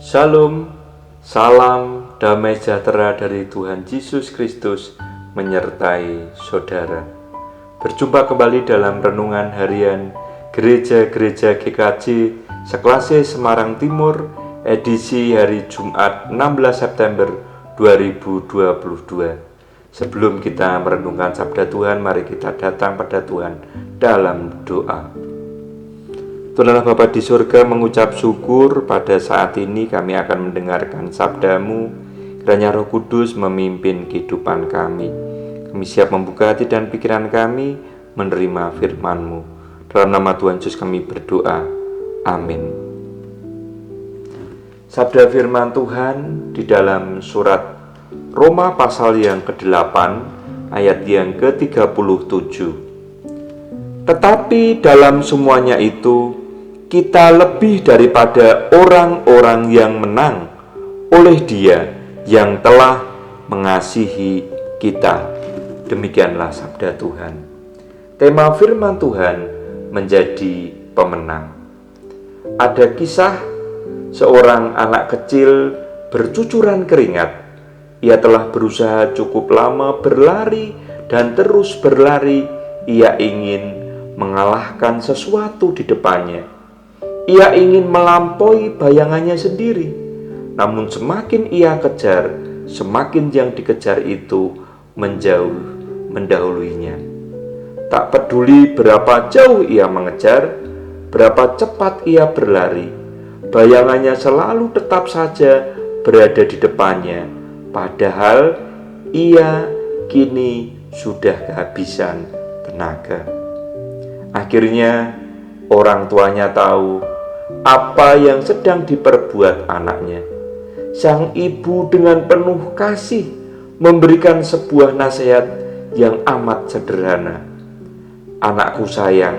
Shalom, salam damai sejahtera dari Tuhan Yesus Kristus menyertai saudara. Berjumpa kembali dalam renungan harian Gereja-Gereja GKJ Seklase Semarang Timur, edisi hari Jumat 16 September 2022. Sebelum kita merenungkan sabda Tuhan, mari kita datang pada Tuhan dalam doa. Tuhan Allah Bapa di surga, mengucap syukur pada saat ini kami akan mendengarkan sabda-Mu. Kiranya Roh Kudus memimpin kehidupan kami. Kami siap membuka hati dan pikiran kami menerima firman-Mu. Dalam nama Tuhan Yesus kami berdoa. Amin. Sabda firman Tuhan di dalam surat Roma pasal yang ke-8 ayat yang ke-37. Tetapi dalam semuanya itu kita lebih daripada orang-orang yang menang oleh Dia yang telah mengasihi kita. Demikianlah sabda Tuhan. Tema firman Tuhan menjadi pemenang. Ada kisah seorang anak kecil bercucuran keringat. Ia telah berusaha cukup lama berlari dan terus berlari. Ia ingin mengalahkan sesuatu di depannya. Ia ingin melampaui bayangannya sendiri. Namun semakin ia kejar, semakin yang dikejar itu mendahuluinya. Tak peduli berapa jauh ia mengejar, berapa cepat ia berlari, bayangannya selalu tetap saja berada di depannya. Padahal ia kini sudah kehabisan tenaga. Akhirnya orang tuanya tahu apa yang sedang diperbuat anaknya. Sang ibu dengan penuh kasih memberikan sebuah nasihat yang amat sederhana. Anakku sayang,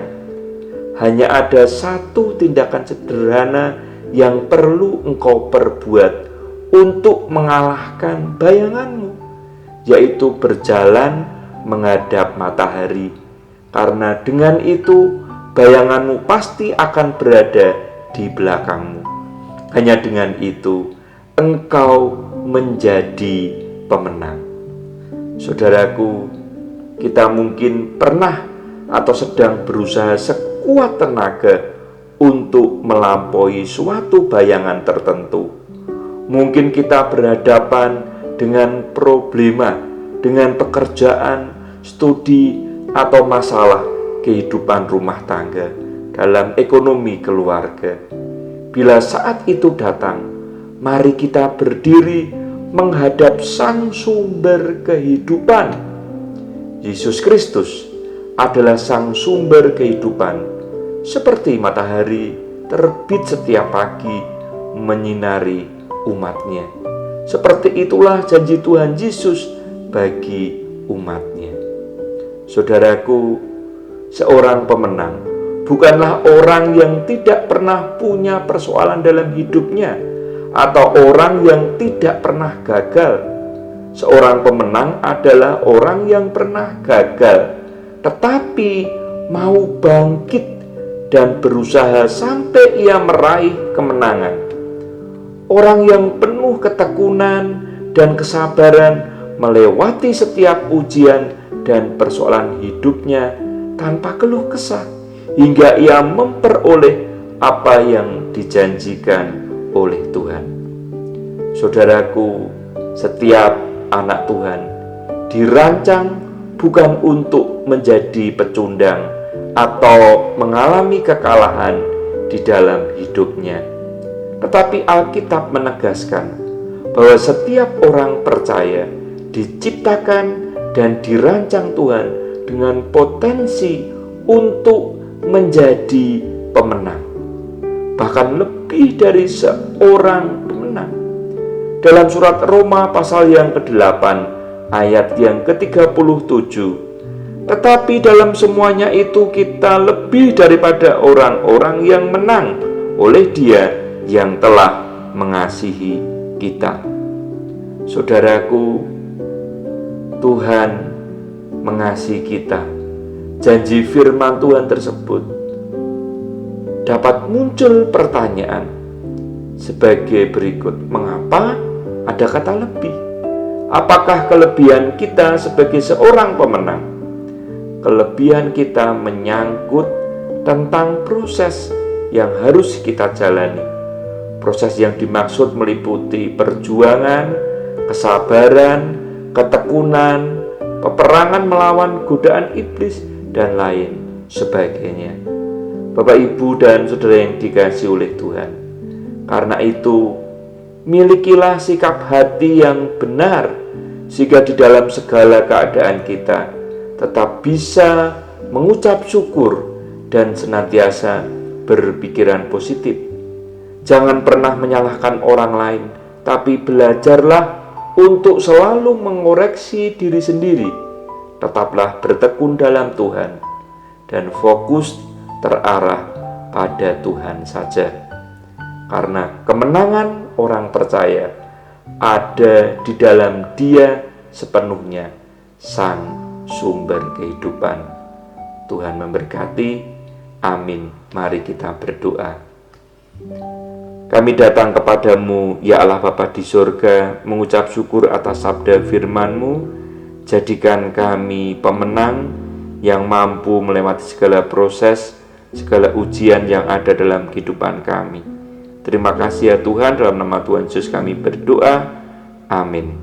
hanya ada satu tindakan sederhana yang perlu engkau perbuat untuk mengalahkan bayanganmu, yaitu berjalan menghadap matahari. Karena dengan itu bayanganmu pasti akan berada di belakangmu. Hanya dengan itu engkau menjadi pemenang. Saudaraku, kita mungkin pernah atau sedang berusaha sekuat tenaga untuk melampaui suatu bayangan tertentu. Mungkin kita berhadapan dengan problema, dengan pekerjaan, studi, atau masalah kehidupan rumah tangga, dalam ekonomi keluarga. Bila saat itu datang, mari kita berdiri menghadap Sang Sumber kehidupan. Yesus Kristus adalah Sang Sumber kehidupan. Seperti matahari terbit setiap pagi menyinari umatnya. Seperti itulah janji Tuhan Yesus bagi umatnya. Saudaraku, seorang pemenang bukanlah orang yang tidak pernah punya persoalan dalam hidupnya atau orang yang tidak pernah gagal. Seorang pemenang adalah orang yang pernah gagal tetapi mau bangkit dan berusaha sampai ia meraih kemenangan. Orang yang penuh ketekunan dan kesabaran melewati setiap ujian dan persoalan hidupnya tanpa keluh kesah, hingga ia memperoleh apa yang dijanjikan oleh Tuhan. Saudaraku, setiap anak Tuhan dirancang bukan untuk menjadi pecundang atau mengalami kekalahan di dalam hidupnya. Tetapi Alkitab menegaskan bahwa setiap orang percaya diciptakan dan dirancang Tuhan dengan potensi untuk menjadi pemenang, bahkan lebih dari seorang pemenang. Dalam surat Roma pasal yang ke-8 ayat yang ke-37, tetapi dalam semuanya itu kita lebih daripada orang-orang yang menang oleh Dia yang telah mengasihi kita. Saudaraku, Tuhan mengasihi kita. Janji firman Tuhan tersebut dapat muncul pertanyaan, sebagai berikut. Mengapa ada kata lebih? Apakah kelebihan kita sebagai seorang pemenang? Kelebihan kita menyangkut tentang proses yang harus kita jalani. Proses yang dimaksud meliputi perjuangan, kesabaran, ketekunan, peperangan melawan godaan iblis, dan lain sebagainya. Bapak, Ibu, dan Saudara yang dikasihi oleh Tuhan, karena itu milikilah sikap hati yang benar, sehingga di dalam segala keadaan kita tetap bisa mengucap syukur dan senantiasa berpikiran positif. Jangan pernah menyalahkan orang lain, tapi belajarlah untuk selalu mengoreksi diri sendiri. Tetaplah bertekun dalam Tuhan dan fokus terarah pada Tuhan saja. Karena kemenangan orang percaya ada di dalam Dia sepenuhnya, Sang Sumber kehidupan. Tuhan memberkati. Amin. Mari kita berdoa. Kami datang kepadamu, ya Allah Bapa di surga, mengucap syukur atas sabda firman-Mu. Jadikan kami pemenang yang mampu melewati segala proses, segala ujian yang ada dalam kehidupan kami. Terima kasih ya Tuhan, dalam nama Tuhan Yesus kami berdoa. Amin.